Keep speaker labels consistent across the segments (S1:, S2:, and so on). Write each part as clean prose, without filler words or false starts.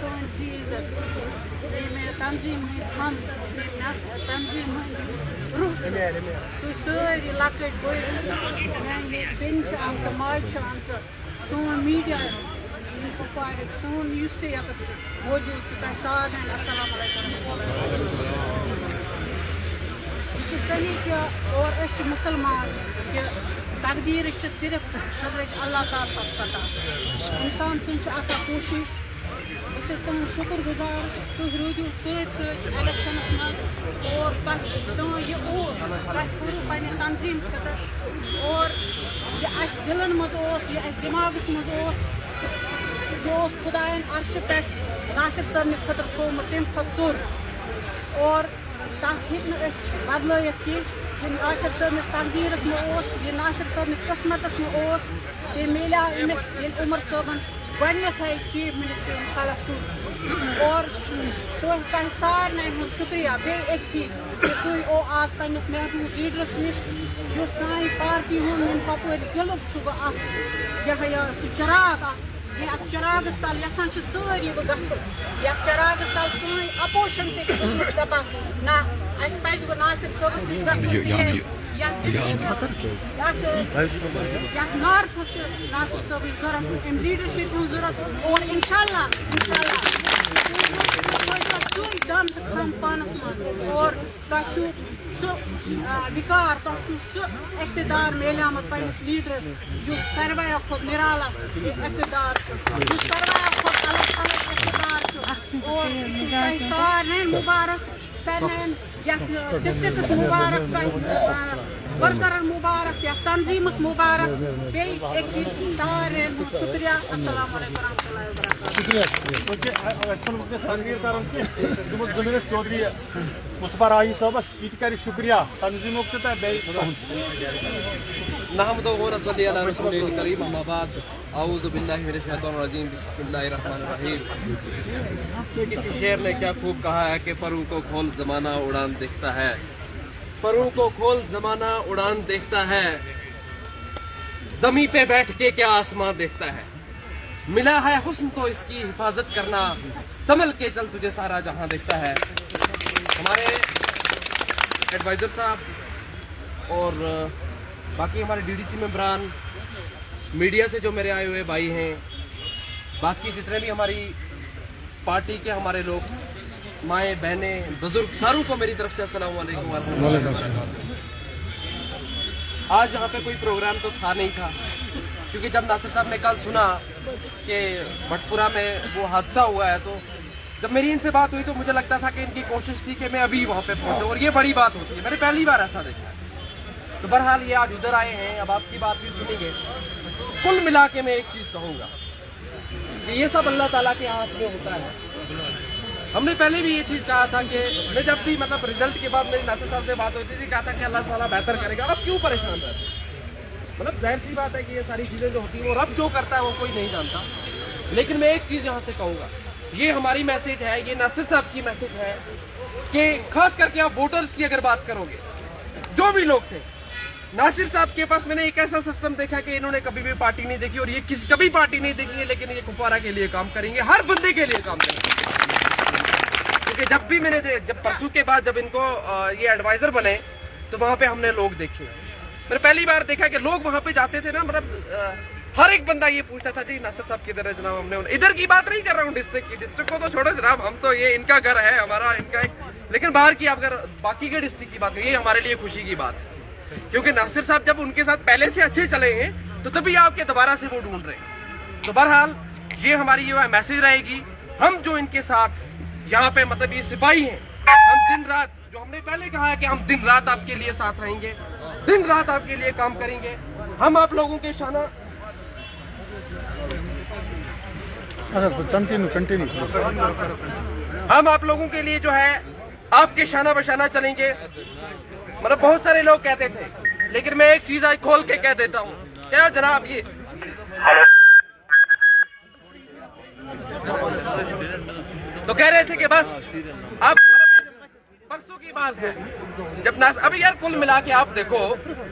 S1: سون زی عزت میں تنظیم ہم تنظیم روح تھی ساری لکٹ بڑ میانہ بین آمت ماج آمت سون میڈیا کپوار سون اس تہ یتس موجود تہ سارے السلام علیکم یہ صحیح کہ اور مسلمان کہ تقدیر صرف حضرت اللہ تعالیٰ پس پتہ انسان سن آسان کوشش بہت تم شکر گزار تھی روزو الیکشنس مز اور تہ یہ کرو پنہ تنظیم خاطر اور یہ دلن مز یہ دماغس مز یہ خدائن عرش پہ ناصر صٲبنہِ خٲطرٕ تھوٚومُت تمہِ کھۄتہٕ ژوٚر اور تَتھ ہیٚکہِ نہٕ أسۍ بدلٲیِتھ کینٛہہ یہ ناصر صٲبنِس تقدیٖرس منٛز یہ ناصر صٲبنِس قسمتس منٛز تٔمۍ مِلیو أمِس ییٚلہِ عمر صٲبن گۄڈنٮ۪تھٕے چیف منسٹر خلق تُل اور تۄہہِ سارنٕے ہُنٛد شُکریہ بیٚیہِ اَکہِ پھِرِ کہ تُہۍ او آز پنٛنِس محبوٗب لیٖڈرس نِش یُس سانہِ پارٹی ہُنٛد ییٚمہِ کپوٲرۍ ضِلعُک چھُ بہٕ اکھ سُہ چراغ اکھ اتھ چراغس تل یژھان سٲری بہٕ گژھُن یتھ چراغس تل سٲنۍ اپوزِشن تہِ ٲسۍ دپان نہ اَسہِ پزِ وۄنۍ ناصر صٲبس نِش گژھُن یتھ نارتھس چھُ ناصر صٲبٕچ ضروٗرت امہِ لیٖڈرشِپ ہٕنٛز ضروٗرت اور انشاء اللہ سُے دم تہٕ کھم پانس منٛز اور تۄہہِ چھُ سُہ وِکار تۄہہِ چھُ سُہ اقتدار میلیومُت پنٛنِس لیٖڈرس یُس ساروٕیو کھۄتہٕ نِرالا اقتدار چھُ یُس ساروٕیو کھۄتہٕ الگ الگ اقتدار چھُ اور یہِ چھُ تۄہہِ سارنٕے مُبارک سارنٕے یتھ ڈسٹرکس مُبارک تۄہہِ ورکرن مُبارک یتھ تنظیٖمس مُبارک بیٚیہِ اَکہِ پھِرِ سارنٕے ہُنٛد شُکریہ السلام علیکم ورحمتہ اللہ
S2: وبرکاتہ چودھری مصطفیٰ راہی صٲبس یہ تہِ شکریہ تنظیٖمُک تہِ تہٕ بیٚیہِ
S3: نحمدہ و نصلی علی رسول الکریم اما بعد اعوذ باللہ من الشیطان الرجیم بسم اللہ الرحمن الرحیم کسی شعر نے کیا خوب کہا ہے کہ پروں کو کھول زمانہ اڑان دیکھتا ہے پروں کو کھول زمانہ اڑان دیکھتا ہے زمیں پہ بیٹھ کے کیا آسمان دیکھتا ہے ملا ہے حسن تو اس کی حفاظت کرنا سنبھل کے چل تجھے سارا جہاں دیکھتا ہے ہمارے ایڈوائزر صاحب اور باقی ہمارے ڈی ڈی سی ممبران میڈیا سے جو میرے آئے ہوئے بھائی ہیں باقی جتنے بھی ہماری پارٹی کے ہمارے لوگ مائیں بہنیں بزرگ ساروں کو میری طرف سے السلام علیکم ورحمۃ اللہ وبرکاتہ. آج یہاں پہ کوئی پروگرام تو تھا نہیں تھا کیونکہ جب ناصر صاحب نے کل سنا کہ بھٹپورہ میں وہ حادثہ ہوا ہے تو جب میری ان سے بات ہوئی تو مجھے لگتا تھا کہ ان کی کوشش تھی کہ میں ابھی وہاں پہ پہنچوں اور یہ بڑی بات ہوتی ہے میں نے پہلی بار ایسا دیکھا ہے. تو بہرحال یہ آج ادھر آئے ہیں اب آپ کی بات بھی سنیں گے. کل ملا کے میں ایک چیز کہوں گا کہ یہ سب اللہ تعالیٰ کے ہاتھ میں ہوتا ہے. ہم نے پہلے بھی یہ چیز کہا تھا کہ میں جب بھی مطلب رزلٹ کے بعد میری ناصر صاحب سے بات ہوتی تھی کہا تھا کہ اللہ تعالیٰ بہتر کرے گا. اب کیوں پریشان رہتے ہیں مطلب ظاہر سی بات ہے کہ یہ ساری چیزیں جو ہوتی ہیں وہ رب جو کرتا ہے وہ کوئی نہیں جانتا. لیکن میں ایک چیز یہاں سے کہوں گا یہ ہماری میسج ہے یہ ناصر صاحب کی میسج ہے کہ خاص کر کے آپ ووٹرز کی اگر بات کرو گے جو بھی لوگ تھے ناصر صاحب کے پاس میں نے ایک ایسا سسٹم دیکھا کہ انہوں نے کبھی بھی پارٹی نہیں دیکھی اور یہ کبھی پارٹی نہیں دیکھی ہے لیکن یہ کپوارہ کے لیے کام کریں گے ہر بندے کے لیے کام کریں گے. کیونکہ جب بھی میں نے جب پرسوں کے بعد جب ان کو یہ ایڈوائزر بنے تو وہاں پہ ہم نے لوگ دیکھے. میں نے پہلی بار دیکھا کہ لوگ وہاں پہ جاتے تھے نا مطلب ہر ایک بندہ یہ پوچھتا تھا جی ناصر صاحب کدھر ہے جناب. ہم نے ادھر کی بات نہیں کر رہا ہوں ڈسٹرکٹ کی ڈسٹرکٹ کو تو چھوڑو جناب ہم تو یہ ان کا گھر ہے ہمارا ان کا ایک لیکن باہر کی اگر باقی کے ڈسٹرکٹ کی بات کریں یہ ہمارے لیے خوشی کی بات ہے کیونکہ ناصر صاحب جب ان کے ساتھ پہلے سے اچھے چلے ہیں تو تبھی آپ کے دوبارہ سے وہ ڈھونڈ رہے ہیں. تو بہرحال یہ ہماری یہ میسج رہے گی ہم جو ان کے ساتھ یہاں پہ مطلب یہ سپاہی ہیں ہم دن رات جو ہم نے پہلے کہا ہے کہ ہم دن رات آپ کے لیے ساتھ رہیں گے دن رات آپ کے لیے کام کریں گے. ہم آپ لوگوں کے شانہ ہم آپ لوگوں کے لیے جو ہے آپ کے شانہ بشانہ چلیں گے. مطلب بہت سارے لوگ کہتے تھے لیکن میں ایک چیز آج کھول کے کہہ دیتا ہوں کیا جناب یہ تو کہہ رہے تھے کہ بس اب پرسوں کی بات ہے جب ابھی یار کل ملا کے آپ دیکھو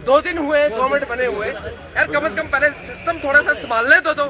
S3: 2 دن ہوئے گورنمنٹ بنے ہوئے یار کم از کم پہلے سسٹم تھوڑا سا سنبھالنے تو دو.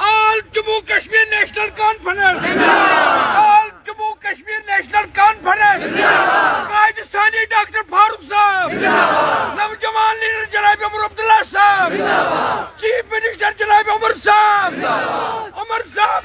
S4: All Jammu Kashmir National Conference. All Jammu Kashmir National Conference. Qaidistani Dr. Farooq Sahab. Naujawan leader Janab Umar Abdullah Sahab. Chief Minister Janab Umar Sahab. Umar Sahab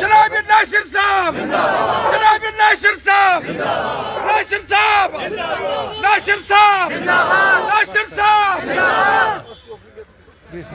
S4: Janab Nasir Sahab. Janab Nasir Sahab. Nasir Sahab. Nasir Sahab. Nasir Sahab.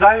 S2: 10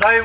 S2: 10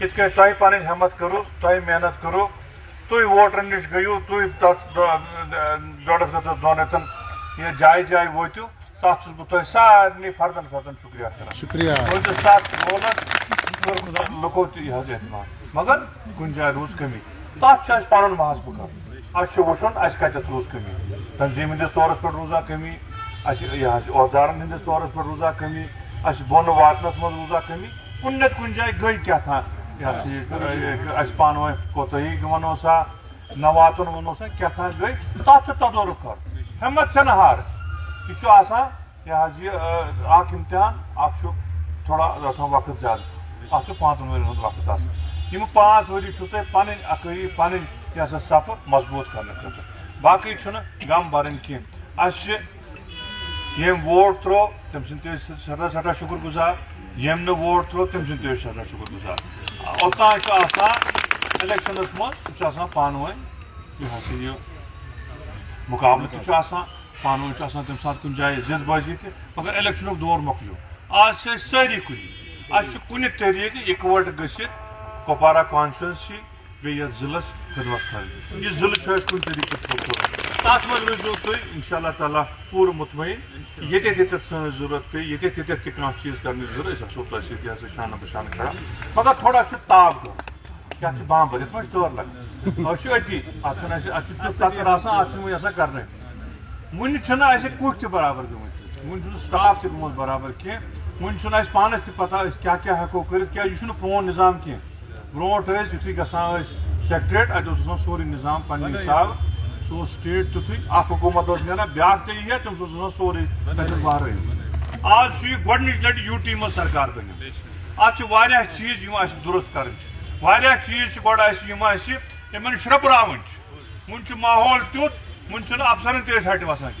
S2: یت کن تہ پن ہمت کرو تہ محنت کرو تھی ووٹرن نش گیو تھی ڈوڑس رتس دون رتن یہ جائے جائے ووتو تک چھس بہ تہ سارے فردن فردن شکریہ کران
S5: شکریہ
S2: روزس تک رولس لکو تہ یہ اعتماد مگر کن جائے روز کمی تک پن محاسبہ کر اس وچن اس کتھ روز کمی تنظیم ہندس طورس پہ روزا کمی عہدارن ہندس طورس پہ روزا کمی اس بون واتنس من روزا کمی کن نت کن جائے گئی کیا تھا اس پان ون کوتہی ونو سا نہ واتن ونو سا کیا تھا گئی تک تدورک کر ہمت چھ ہار یہ آسان یہ امتحان اخ تھوڑا آسان وقت زیادہ اتھ 5 ورین ہند وقت آسان یہ 5 وری تہ پن عقائی پن یہ سا صف مضبوط کرنے خاطر باقی غم برن کی یم ووٹ ترو تم سن سٹھا سٹھا شکر گزار یم نہ ووٹ ترو تم سن سٹھا شکر گزار اوتان آسان الیکشنس من پان ون یہ مقابلہ تہ پان ون تمہ سات کن جائے زد بازی تہ مگر الیکشن دور مکلیو آج ساری کن کن طریقہ اکوٹ گھت کپوارہ کانسٹیچوینسی بیس ضلعس خدمت کر یہ ضلع کن طریقہ خوبصورت تک من روزو تھی انشاء اللہ تعالیٰ پور مطمئن یہ سن ضرورت پی یہ تہ چیز کرنے ضرورت ہسو تہ سی شانہ بشانہ کھڑا مگر تھوڑا تاپ کر کیا بام بھرت مجھ دور لگان اتی ات تکر آسان ات یسا کرنے ون کٹ تہ برابر گمت ون سٹاف تہ گومت برابر کی ون پانس تہ پتہ کیا ہیکو کرت کیا یہ پرون نظام کی بروٹ یتھے گژھان سیکٹریٹ ات سورے نظام پنہ حساب سو سٹیٹ تیتھے اخ حکومت نیران بیاکھ تہ یہ تم سورے تتھ وہر آج یہ گۄڈنِچ لٹہِ یوٗ ٹی منٛز سرکار بنی ات واریاہ چیز یم درست کرٕنۍ چھِ واریاہ چیز گۄڈٕ یم یمن شرپراون ون ماحول تیُتھ ون چھُنہٕ افسرن تہِ ہٹہِ وسان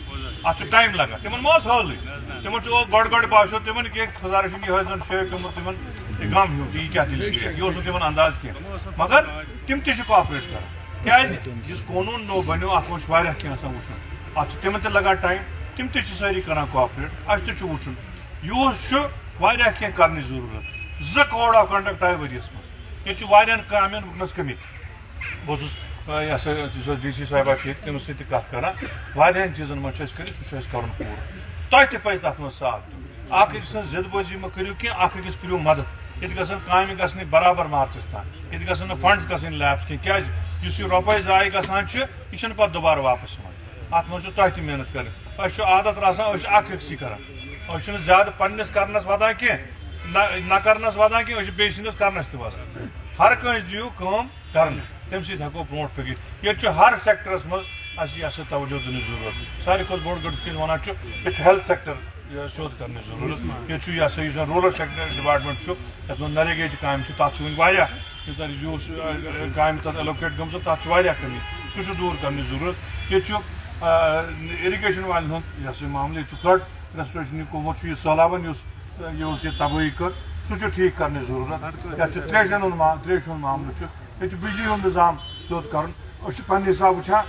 S2: ات ٹایم لگان تمن ما حالٕے تمن گۄڈٕ باسیو تمن کہ خۄدا رٔچھِنۍ یِہوٚے زن شیخ گوٚمُت تمن غم ہیوٗ تہٕ یہِ کیٛاہ دٔلیٖل چھِ یہِ اوس نہٕ تمن انداز کینٛہہ مگر تم تہِ چھِ کاپریٹ کران کیٛازِ یُس قونوٗن نوٚو بنیو اتھ منٛز چھُ واریاہ کینٛہہ آسان وٕچھُن اتھ چھُ تمن تہِ لگان ٹایم تم تہِ چھِ سٲری کران کاپریٹ اسہِ تہِ چھُ وٕچھُن یہُس چھُ واریاہ کینٛہہ کرنٕچ ضروٗرت 2 کوڈ آف کنڈکٹ آیہِ ؤریس منٛز ییٚتہِ چھُ واریاہن کامٮ۪ن وٕنکٮ۪نس کٔمی بہٕ اوسُس یہِ سا ڈی سی صٲبہ چھِ ییٚتہِ تٔمِس سۭتۍ تہِ کتھ کران واریاہن چیٖزن منٛز چھُ اَسہِ کٔرِتھ سُہ چھُ اَسہِ کرُن پوٗرٕ تۄہہِ تہِ پزِ تتھ منٛز ساتھ دیُن اکھ أکۍ سٕنٛز ضد بٲزی مہ کٔرِو کینٛہہ اکھ أکِس کٔرِو مدد ییٚتہِ گژھن کامہِ گژھنہِ برابر مارچس تام ییٚتہِ گژھن نہٕ فنڈس گژھٕنۍ لیپس کینٛہہ کیٛازِ یُس یہِ رۄپے ضایع گژھان چھِ یہِ چھُنہٕ پتہٕ دُبارٕ واپس یِوان اتھ منٛز چھُ تۄہہِ تہِ محنت کرٕنۍ أسۍ چھُ عادت آسان أسۍ چھِ اکھ أکسٕے کران أسۍ چھِنہٕ زیادٕ پننِس کرنس ودان کینٛہہ نہ کرنس ودان کینٛہہ أسۍ چھِ بیٚیہِ سٕنٛدِس کرنس تہِ ودان ہر کٲنٛسہِ دِیِو کٲم کرنہٕ تمہِ سۭتۍ ہٮ۪کو برونٛٹھ پٔکِتھ ییٚتہِ چھُ ہر سیکٹرس منٛز اَسہِ یہِ ہسا توجہ دِنٕچ ضروٗرت ساروی کھۄتہٕ بوٚڑ گٔڑ کِتھ وَنان چھُ ییٚتہِ چھُ ہیلتھ سیکٹر سیوٚد کرنٕچ ضروٗرت ییٚتہِ چھُ یہِ ہسا یُس زن روٗرل سیکٹر ڈپارٹمنٹ چھُ یتھ منٛز نریگاہٕچ کامہِ چھِ تتھ چھُ وُنہِ واریاہ یوٗتاہ یُس کامہِ تتھ ایلوکیٹ گٔمژٕ تتھ چھُ واریاہ کٔمی سُہ چھُ دوٗر کرنٕچ ضروٗرت ییٚتہِ چھُ اِرِگیشن والٮ۪ن ہُنٛد یہِ ہسا یہِ معاملہٕ ییٚتہِ چھُ فلڈ ریسٹوریشن گوٚمُت چھُ یہِ سہلابن یہِ اوس ییٚتہِ تبٲہی کٔر سُہ چھُ ٹھیٖک کرنٕچ ضروٗرت یتھ چھُ تریشن ہُنٛد معاملہٕ چھُ ییٚتہِ چھُ بجلی ہُنٛد نظام سیوٚد کرُن أسۍ چھِ پننہِ حساب وٕچھان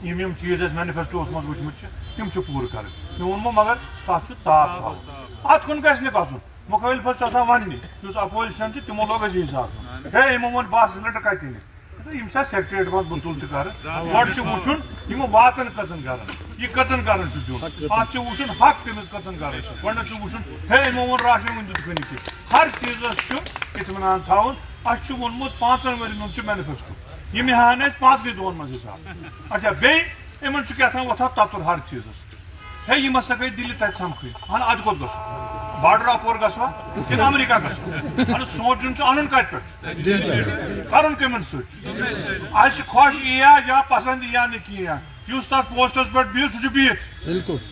S2: یم چیز اَسہِ مینِفیسٹوہس منٛز وٕچھمٕتۍ چھِ تِم چھِ پوٗرٕ کرٕنۍ مےٚ ووٚنمو مگر تتھ چھُ تاپ تھاوُن اتھ کُن گژھِ نہٕ گژھُن مُخٲلفس چھُ آسان وننہِ یُس اپوزِشن چھُ تِمو لوگ اَسہِ حساب ہے یِمو ووٚن بہٕ آسہٕ لِٹر کتہِ أنِتھ یِم چھا سیکٹریٹ منٛز بہٕ تُلہٕ تہِ کرٕ گۄڈٕ چھُ وٕچھُن یِم واتن کٔژن گرن یہِ کٔژن گرن چھُ دیُن اتھ چھُ وٕچھُن حق کٔمِس کٔژن گرن چھُ گۄڈٕنیتھ چھُ وٕچھُن ہے یِمو ووٚن راشن وُنہِ دِتُکھ نہٕ کینٛہہ ہر چیٖزس چھُ اطمینان تھاوُن اَسہِ چھُ ووٚنمُت 5 ؤرین ہُنٛد چھُ مینِفیسٹو یِم ہاوَن اَسہِ 5 دۄہن منٛز حساب اچھا بیٚیہِ یِمن چھُ کیٛاہ تام وۄتھان تَتُر ہر چیٖزس ہے یِم ہسا گٔے دِلہِ تتہِ سمکھٕنۍ اہن اَدٕ کوٚت گژھو بارڈر اپور گژھوا کِنہٕ امریکہ گژھو اہن سونچُن چھُ اَنُن کتہِ پٮ۪ٹھ چھُ کرُن کٔمن سۭتۍ چھُ اَسہِ خۄش یِیا یا پسنٛد یِیا نہٕ کینٛہہ یُس تتھ پوسٹس پٮ۪ٹھ بِہِتھ سُہ چھُ بِہِتھ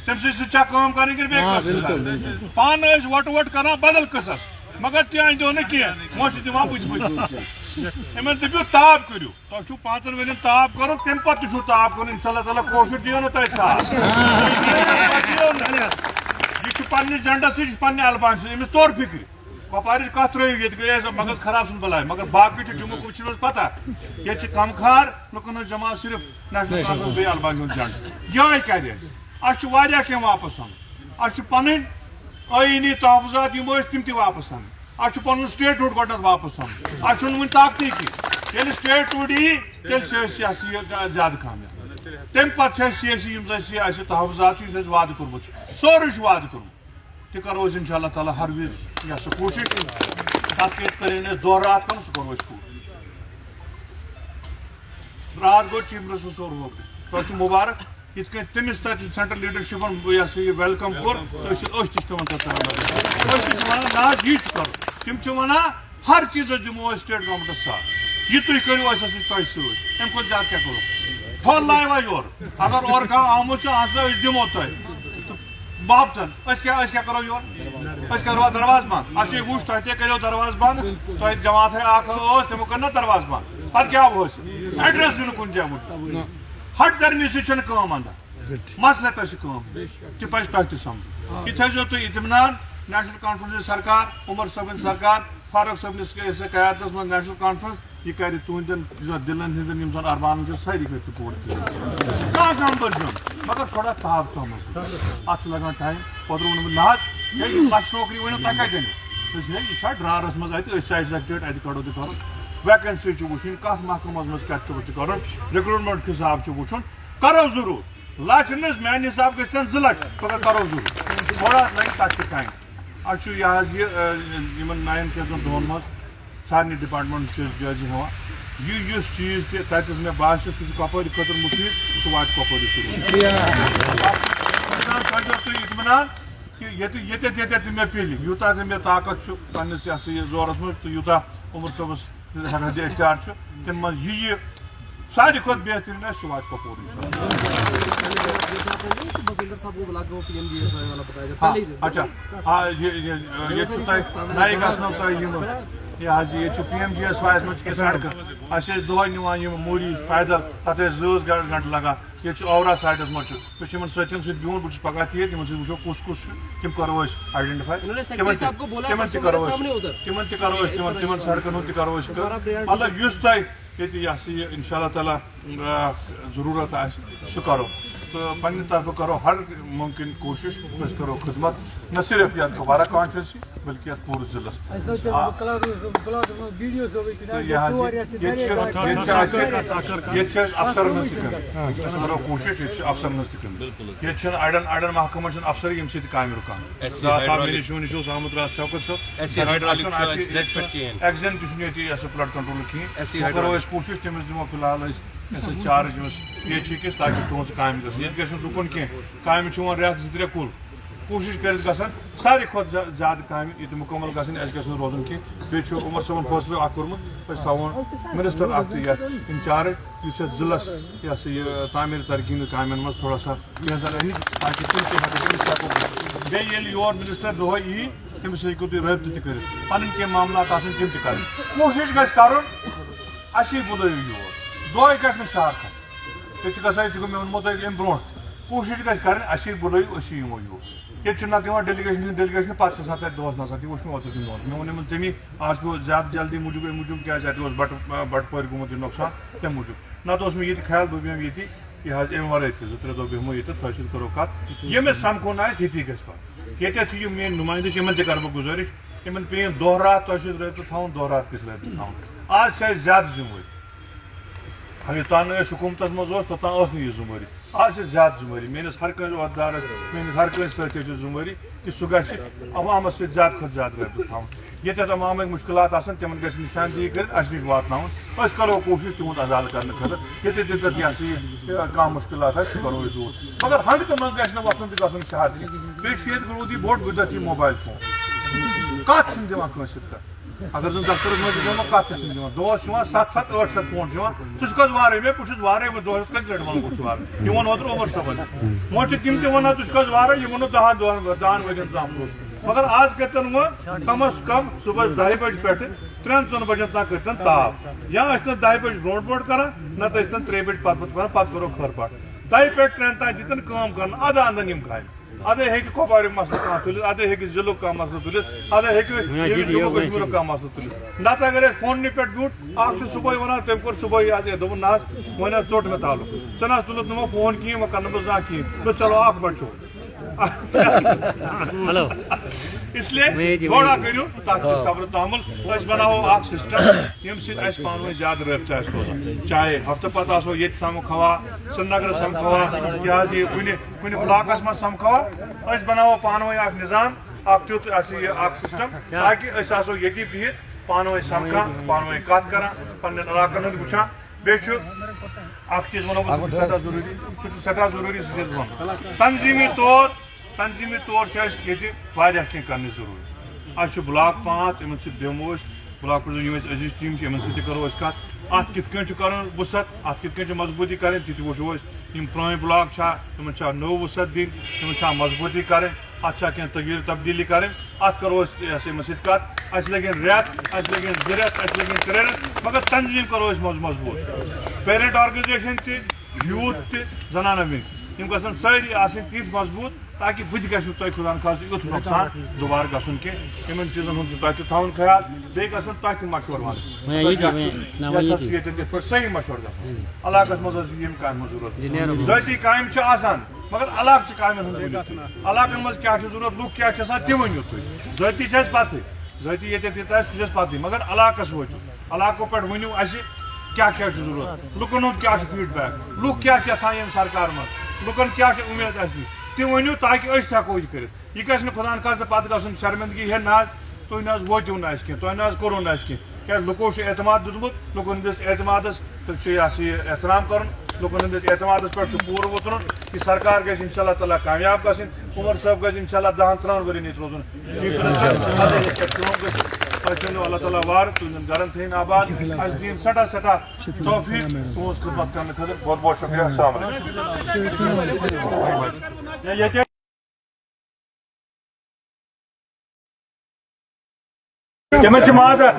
S2: تٔمۍ سٕنٛدۍ سۭتۍ چھا کٲم کرٕنۍ کِنہٕ بیٚیہِ کٲنٛسہِ پانہٕ ٲسۍ وۄٹہٕ وۄٹھ کران بدل قٕصس مگر تہِ اندیو نہٕ کینٛہہ وۄنۍ چھِ دِوان بٕتھِ بٕتھِ یِمن دٔپِو تاپ کٔرِو تۄہہِ چھُو 5 ؤرین تاپ کرُن تمہِ پتہٕ تہِ چھُو تاپ کرُن انشاء اللہ تعالیٰ کٲشُر دِیو نہٕ تۄہہِ ساتھ یہِ چھُ پننِس جنڈس سۭتۍ یہِ چھُ پننہِ البانہِ سۭتۍ أمِس تور فِکرِ کۄپوارٕچ کتھ ترٲیِو ییٚتہِ گٔے اَسہِ مغز خراب سُنٛد بلاے مگر باقٕے چھِ جموں وٕچھِو پتہ ییٚتہِ چھِ کمخار لُکن ہٕنٛز جماعت صرف نیشنل کانفرنس بیٚیہِ البانہِ ہُنٛد جنڈٕ یِہوٚے کرِ اَسہِ چھُ واریاہ کینٛہہ واپس اَنُن اَسہِ چھُ پنٕنۍ ٲیٖنی تحفظات یِم ٲسۍ تِم تہِ واپس اَنٕنۍ اتھ پن سٹیٹ ہوڈ گۄڈنیتھ واپس آمُت اتھ چھُنہٕ وُنہِ طاقتٕے کینٛہہ ییٚلہِ سٹیٹ ہوڈ یی تیٚلہِ چھِ أسۍ یہِ زیادٕ کامیاب تمہِ پتہٕ چھِ اَسہِ سیٲسی یِم زن اَسہِ تحفظات چھِ یُس اَسہِ وعدٕ کوٚرمُت چھُ سورُے چھُ وعدٕ کوٚرمُت تہِ کرو أسۍ انشاء اللہ تعالیٰ ہر وِزِ یہِ سا کوٗشِش تتھ کٔرِتھ کٔرِنۍ أسۍ دۄہ رات کَم سُہ کرو أسۍ پوٗرٕ رات گوٚو چیف منسٹر صٲب ووٚن تۄہہِ چھُ مُبارک یِتھ کٔنۍ تٔمِس تتہِ سینٹرل لیٖڈرشِپن یہِ سا یہِ ویلکم کوٚر أسۍ تہِ چھِ تِمن تتھ أسۍ تہِ چھِ ونان نہ حظ یی چھُ کرُن تِم چھِ ونان ہر چیٖزس دِمو أسۍ سٹیٹ گورمنٹس ساتھ یہِ تُہۍ کٔرِو أسۍ ہسا چھِ تۄہہِ سۭتۍ اَمہِ کھۄتہٕ زیادٕ کیٛاہ کرو پھل لایوا یورٕ اگر اورٕ کانٛہہ آمُت چھُ اہن سا أسۍ دِمو تۄہہِ بابتن أسۍ کیٛاہ کرو یورٕ أسۍ کروا درواز بنٛد اَسہِ وُچھ تۄہہِ تہِ کٔرِو درواز بنٛد تۄہہِ جماعتھٕے اکھ ٲس تِمو کٔر نا درواز بنٛد پتہٕ کیٛاہ اوس ایڈرس چھُنہٕ کُنہِ جایہِ وُچھ ہٹ درمی سۭتۍ چھنہٕ کٲم انٛدر مسلہٕ چھِ کٲم تہِ پزِ تۄہہِ تہِ سمجھُن یہِ تھٲیزیو تُہۍ اطمینان نیشنل کانفرنسٕچ سرکار عمر صٲبٕنۍ سرکار فاروق صٲبنِس قیادتس منٛز نیشنل کانفرنس یہِ کرِ تُہنٛدٮ۪ن دِلن ہٕنٛدٮ۪ن یِم زن ارمانن چھِ سٲری کٔرۍ تہِ پوٗرٕ کانٛہہ کم برزیُن مگر تھوڑا تاب کم اتھ چھُ لگان ٹایم پتہٕ ووٚنُم بہٕ نہ حظ ہے یہِ لچھ نوکری ؤنِو تۄہہِ کتہِ أنِو ہے یہِ چھا ڈرارس منٛز اتہِ أسۍ آیہِ سلیکٹِڈ اتہِ کڑو تہِ کرُن ویکینسی چھِ وٕچھِنۍ کتھ محکمس منٛز کیٛاہ چھُ کرُن رِکروٹمنٹ حساب چھُ وٕچھُن کرو ضروٗر لچھ نہٕ میانہِ حساب گژھن 2 لچھ مگر کرو ضروٗر تھوڑا لگہِ تتھ تہِ ٹایم اتھ چھُ یہِ حظ یہِ یِمن نَین کینٛژن دۄہن منٛز سارنٕے ڈپارٹمنٹ چھِ أسۍ جٲیزٕ ہٮ۪وان یُس چیٖز تہِ تتٮ۪تھ مےٚ باسہِ سُہ چھُ کۄپوٲرِ خٲطرٕ مُفیٖد سُہ واتہِ کۄپوٲرِس تھٲیزیو تُہۍ اطمینان کہِ ییٚتٮ۪تھ تہِ مےٚ پیٚلہِ یوٗتاہ تہِ مےٚ طاقت چھُ پننِس یہِ سا یہِ زورس منٛز تہٕ یوٗتاہ عمر صٲبس حد اختیار چھُ تمہِ منٛز یہِ ساروی کھۄتہٕ بہتریٖن آسہِ سُہ واتہِ اچھا ییٚتہِ چھُ تۄہہِ نَیہِ گژھنو تۄہہِ یِم یہِ حظ ییٚتہِ چھُ پی ایم جی ایس وایس منٛز چھِ کینٛہہ سڑکہٕ اَسہِ ٲسۍ دۄہے نِوان یِم موٗری پیدل تتھ ٲسۍ 2 گنٹہٕ لگان ییٚتہِ چھُ اورا سایڈس منٛز چھُ بہٕ چھُس یِمن سٲتھین سۭتۍ بِہُن بہٕ چھُس پگاہ تہِ ییٚتہِ یِمن سۭتۍ وٕچھو کُس کُس چھُ تِم کرو أسۍ آیڈینٹِفاے تِمن تہِ کرو أسۍ تِمن سڑکن ہُنٛد تہِ کرو أسۍ کٲم مطلب یُس تۄہہِ ییٚتہِ یہِ سا یہِ انشاء اللہ تعالیٰ ضروٗرت آسہِ سُہ کرو تہٕ پننہِ طرفہٕ کرو ہر مُمکِن کوٗشش أسۍ کرو خدمت نہ صرف یتھ کُپوارہ کانفرنسی بلکہِ یتھ پوٗرٕ ضلعس ییٚتہِ چھِ أسۍ افسرن ہٕنٛز تہِ کٔمۍ أسۍ کرو کوٗشش ییٚتہِ چھِ افسرن ہٕنٛز تہِ کٔمۍ ییٚتہِ چھِنہٕ اڑٮ۪ن محکمن چھِنہٕ افسر ییٚمہِ سۭتۍ کامہِ رُکان مےٚ نِش اوس آمُت راتھ شوکت صٲب ایٚکزن تہِ چھُنہٕ ییٚتہِ یہِ ہسا فلڈ کنٹرول کِہیٖنۍ کرو أسۍ کوٗشش تٔمِس دِمو فِلحال أسۍ چارج أمِس پی ایچ ای کِس تاکہِ تُہنٛز کامہِ گژھِ ییٚتہِ گژھِ نہٕ رُکُن کینٛہہ کامہِ چھُ وۄنۍ 2-3 رٮ۪تھ کُل کوٗشش کٔرِتھ گژھن ساروی کھۄتہٕ زیادٕ کامہِ ییٚتہِ مُکمل گژھٕنۍ اَسہِ گژھِ نہٕ روزُن کینٛہہ بیٚیہِ چھُ عمر صٲبن فٲصلہٕ اکھ کوٚرمُت أسۍ تھاوون مِنسٹر اکھ تہِ یتھ انچارٕج یُس یتھ ضلعس یہِ ہسا یہِ تعمیٖر ترقی ہٕنٛدِ کامٮ۪ن منٛز تھوڑا سا نظر أنِتھ تاکہِ تِم تہِ ہٮ۪کو بیٚیہِ ییٚلہِ یور مِنسٹر دۄہے یی تٔمِس ہیٚکِو تُہۍ رٲبطہٕ تہِ کٔرِتھ پنٕنۍ کینٛہہ معاملات آسن تِم تہِ کرٕنۍ کوٗشش گژھِ کرُن اَسی بُلٲیِو یور دۄہے گژھِ نہٕ شہر کھسُن ییٚتہِ چھُ گژھان ییٚتہِ چھُ مےٚ ووٚنمو تۄہہِ اَمہِ برونٛٹھ کوٗشش گژھِ کرٕنۍ اَسی بُلٲیِو أسی یِمو یور ییٚتہِ چھُ نتہٕ یِوان ڈیلِگیشن پتہٕ چھِ آسان تتہِ دۄہس نسا تہِ وٕچھ مےٚ اوترٕ تہِ مےٚ ووٚن یِمن ژےٚ آز پیوٚو زیادٕ جلدی موٗجوٗب اَمہِ موٗجوٗب کیٛازِ اَتہِ اوس بٹہٕ پورِ گوٚمُت یہِ نۄقصان تَمہِ موٗجوٗب نتہٕ اوس مےٚ ییٚتہِ خیال بہٕ بیٚہمہٕ ییٚتی یہِ حظ اَمہِ ورٲے تہِ 2-3 دۄہ بیٚہمو ییٚتہِ تۄہہِ سۭتۍ کرو کتھ ییٚمِس سمکھُن آسہِ ییٚتی گژھِ پتہٕ ییٚتٮ۪تھ چھِ یِم میٲنۍ نُمٲیندٕ چھِ یِمن تہِ کرٕ بہٕ گُزٲرِش یِمن پیٚیِن دۄہ راتھ تۄہہِ سۭتۍ رٲبطہٕ تھاوُن دۄہ راتھ گژھِ رٲبطہٕ تھاوُن آز چھِ اَسہِ زیادٕ ذِمہٕ یوٚتانۍ نہٕ أسۍ حکوٗمتس منٛز اوس توٚتانۍ ٲس نہٕ یہِ ذِمہٕ وٲری آز چھِ زیادٕ ذِمہٕ وٲری میٲنِس ہر کٲنٛسہِ عہدٕدارس میٲنِس ہر کٲنٛسہِ سۭتۍ چھِ ذِمہٕ وٲری کہِ سُہ گژھِ عوامس سۭتۍ زیادٕ کھۄتہٕ زیادٕ رٲبطہٕ تھاوُن ییٚتٮ۪تھ عوامٕکۍ مُشکلات آسن تِمن گژھِ نِشاندہی کٔرِتھ اَسہِ نِش واتناوُن أسۍ کرو کوٗشش تِہُنٛد عزالہٕ کرنہٕ خٲطرٕ ییٚتٮ۪تھ ییٚتٮ۪تھ یہِ ہسا یہِ کانٛہہ مُشکلات آسہِ سُہ کرو أسۍ دوٗر مگر ہنٛگتہٕ منٛز گژھِ نہٕ وۄتھُن تہِ گژھُن شہر تہِ بیٚیہِ چھُ ییٚتہِ روٗد یہِ بوٚڑ بِدعت یہِ موبایل فون کتھ چھِنہٕ دِوان کٲنٛسہِ سۭتۍ کتھ اگر زن دفترس منٛز دِمو کتھ تہِ چھِنہٕ دِوان دۄہس چھِ یِوان 7-8 فون چھِ یِوان ژٕ چھُکھ حظ وارے مےٚ بہٕ چھُس وارے بہٕ دۄہس کٔژِ لٹہِ ونہٕ بہٕ چھُس وارے یہِ ووٚن اوترٕ عمر صٲبن وۄنۍ چھِ تِم تہِ ونان ژٕ چھُکھ حظ وارے یہِ ووٚنُکھ 10 ؤرین زامُت مگر آز کٔرتن وۄنۍ کم از کم صبحس 10 بجہِ پٮ۪ٹھٕ 3-4 بجن تام کٔرتن تاپھ یا ٲسۍتن 10 بجہِ برونٛٹھ کران نتہٕ ٲسۍتن 3 بجہِ پتہٕ کران پتہٕ کرو خٲرپاٹ 10 پٮ۪ٹھ 3 تام دِتن کٲم کرن ادٕ انٛدن یِم کامہِ ادے ہیٚکہِ کۄپواریُک مسلہٕ کانٛہہ تُلِتھ ادے ہیٚکہِ ضلعُک کانٛہہ مسلہٕ تُلِتھ ادے ہیٚکہِ جموں کشمیٖرُک کانٛہہ مسلہٕ تُلِتھ نتہٕ اگر أسۍ فوننٕے پٮ۪ٹھ بیوٗٹھ اکھ چھُ صبحٲے ونان تٔمۍ کوٚر صبحٲے اَدٕ دوٚپُن نہ حظ وۄنۍ حظ ژوٚٹ مےٚ تعلُق ژٕ نہ حظ تُلُتھ نہٕ وۄنۍ فون کِہیٖنۍ وۄنۍ کرنہٕ بہٕ زانٛہہ کِہیٖنۍ چلو 1 بجہِ چھُ اس لیے تھوڑا کرو تک صبر تحمل بناو اخ سسٹم یم سی پانوی زیادہ رابطہ روزان چاہے ہفتہ پتہ آسو یہ سمکھوا سری نگر سمکھوا کیا کن بلاکس من سمکھوا بناو پانوی اخ نظام اخ تیت اخ سسٹم تاکہ آسو یتی بہت پانوی سمکھان پانوی کت کران پنن علاقن ہند وچھان بیچ اخ چیز ونو بہت سٹھا ضروری تنظیمی طور یہ کی کرنے ضروری اچھا بلاک 5 ان بیمو بلاک یم عزیز ٹیم ان سی کرو کت ات کت کر وسعت ات کت مضبوطی کریں تہ وچو پران بلاک تمہ نو وسعت دن تمہ مضبوطی کریں اتھا کی تغیر تبدیلی کریں ات کرو کت اس لگن ریت اس لگن 2 ریت اس لگن 3 ریت مگر تنظیم کرو مضبوط پیرنٹ آرگنائزیشن تہ یوتھ تہ زنانہ ون یم گھن ساری آسن تیت مضبوط تاکہ بت گھس تہ خدا خاص یت نقصان دوبارہ گھن کی ان چیزن ہند تہ تھون خیال بیٚیہِ گژھن تۄہہِ تہِ مشورٕ ونٕنۍ صحیح مشورٕ گژھن علاقس منٛز یم کامہِ ہٕنٛز ضروٗرت ذٲتی کامہِ چھِ آسان مگر علاقہٕ چہِ کامٮ۪ن ہُنٛد ؤنِو علاقن منٛز کیٛاہ چھُ ضروٗرت لُکھ کیٛاہ چھِ آسان تہِ ؤنِو تُہۍ ذٲتی چھِ اَسہِ پتہٕ ذٲتی ییٚتٮ۪تھ ییٚتہِ آسہِ سُہ چھِ اَسہِ پتہٕ مگر علاقس وٲتِو علاقو پٮ۪ٹھ ؤنِو اَسہِ کیٛاہ کیٛاہ چھُ ضروٗرت لُکن ہُنٛد کیٛاہ چھُ فیٖڈ بیک لُکھ کیٛاہ چھِ یژھان ییٚمہِ سرکار منٛز لُکن کیٛاہ چھِ اُمید اَسہِ نِش تہِ ؤنِو تاکہِ أسۍ تہِ ہٮ۪کو یہِ کٔرِتھ یہِ گژھِ نہٕ خۄداہن خاص پتہٕ گژھُن شرمندگی ہے نہ حظ تُہۍ نہ حظ وٲتِو نہٕ اَسہِ کینٛہہ تۄہہِ نہ حظ کوٚروٕ نہٕ اَسہِ کینٛہہ کیٛازِ لُکو چھُ اعتماد دیُتمُت لُکن ہٕنٛدِس اعتمادس چھُ یہِ ہسا یہِ احترام کرُن لُکن ہٕنٛدِس اعتمادس پٮ۪ٹھ چھُ پوٗرٕ وُترُن یہِ سرکار گژھِ انشاء اللہ تعالیٰ کامیاب گژھٕنۍ عمر صٲب گژھِ انشاء اللہ 10-13 ؤرین ییٚتہِ روزُن تۄہہِ چھُنہٕ اللہ تعالیٰ وارٕ تُہنٛدٮ۪ن گرن تھٲیِن آباد اَسہِ دِیِن سٮ۪ٹھاہ توفیٖق تُہنٛز خدمت کرنہٕ خٲطرٕ بہت بہت شُکریہ السلام علیکم تِمن چھِ معذرت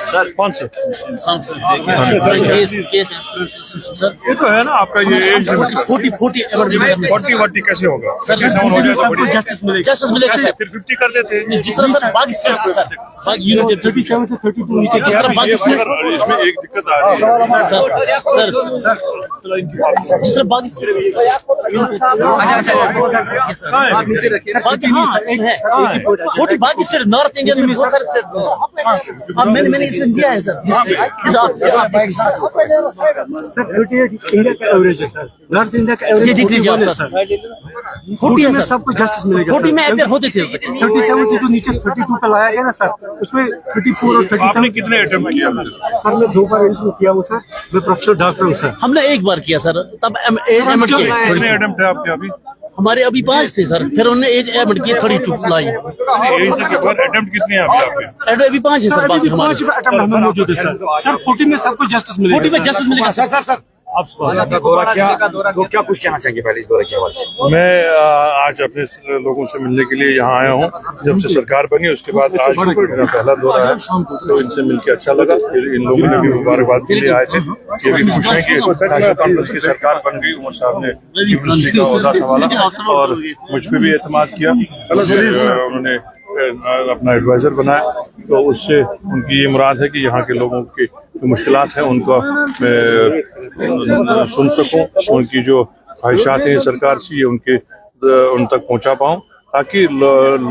S6: سر کون سے
S2: یہ تو ہے نا آپ کا یہ ایج 40 کیسے ہوگا
S6: جسٹس ملے گا
S2: پھر 50 کر دیتے
S6: جس طرح سر باقی اسٹیٹ 37 سے 32 نیچے جس طرح باقی
S2: اس میں ایک دقت آ رہی ہے
S6: سر جس طرح باقی باقی اسٹیٹ نارتھ انڈیا میں بہت سارے اسٹیٹ میں نے اس میں دیا ہے سر
S5: انڈیا کا ایوریج ہے سر نارتھ انڈیا کا ایوریج
S6: دیکھ لیجیے آپ سر
S5: 40 میں سب کو جسٹس ملے گا
S6: 40 میں اپیئر ہوتے تھے
S5: 37 سے جو نیچے 32 پہ لایا گیا نا سر اس میں 34 اور 37
S2: آپ نے کتنے اٹیمپٹ کیا
S5: سر میں 2 بار انٹرویو کیا ہوں سر میں پروفیسر ڈاکٹر ہوں سر
S6: ہم نے ایک بار کیا سر تب ایج ایمٹ
S2: کتنے اٹیمپٹ ہے آپ کے ابھی
S6: ہمارے ابھی 5 تھے سر پھر انہوں نے ایج ایمٹ کی 32 لائی
S2: ایج کے بعد اٹیمپٹ کتنے ہیں آپ کے
S6: ابھی 5 ہے سر باقی ہمارے
S5: موجود ہے سر 40 میں سب کو جسٹس ملے
S6: 40 میں جسٹس ملے گا سر
S7: کیا کچھ کہنا چاہیں گے پہلے اس دورے کے حوالے سے؟
S2: میں آج اپنے لوگوں سے ملنے کے لیے یہاں آیا ہوں جب سے سرکار بنی اس کے بعد آج میرا پہلا دورہ ہے تو ان سے مل کے اچھا لگا ان لوگوں نے بھی مبارکباد کے لیے آئے تھے یہ بھی خوش ہیں کہ نیشنل کانفرنس کی سرکار بن گئی عمر صاحب نے چیف منسٹر کا عہدہ سنبھالا اور مجھ پہ بھی اعتماد کیا انہوں نے اپنا ایڈوائزر بنایا تو اس سے ان کی یہ مراد ہے کہ یہاں کے لوگوں کی جو مشکلات ہیں ان کو میں سن سکوں ان کی جو خواہشات ہیں سرکار سے یہ ان تک پہنچا پاؤں تاکہ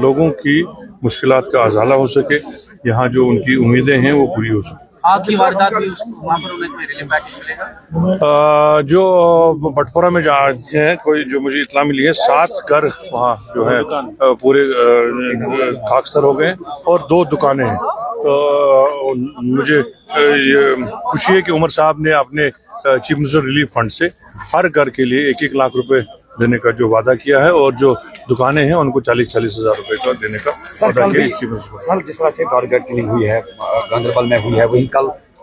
S2: لوگوں کی مشکلات کا ازالہ ہو سکے یہاں جو ان کی امیدیں ہیں وہ پوری ہو سکیں
S3: آگ کی واردات بھی وہاں پر انہیں کوئی ریلیف پیکج ملے گا
S2: جو بٹپورہ میں ہیں کوئی جو مجھے اطلاع ملی ہے 7 گھر وہاں جو ہے پورے خاکستر ہو گئے اور 2 دکانیں ہیں تو مجھے یہ خوشی ہے کہ عمر صاحب نے اپنے چیف منسٹر ریلیف فنڈ سے ہر گھر کے لیے 1-1 لاکھ روپے دینے کا جو وعدہ کیا ہے اور جو دکانیں ہیں ان کو 40-40 ہزار روپے کا دینے کا وعدہ کیا ہے چیف منسٹر
S7: سر جس طرح سے ٹارگیٹ کلنگ ہوئی ہے گاندربل میں ہوئی ہے وہی کل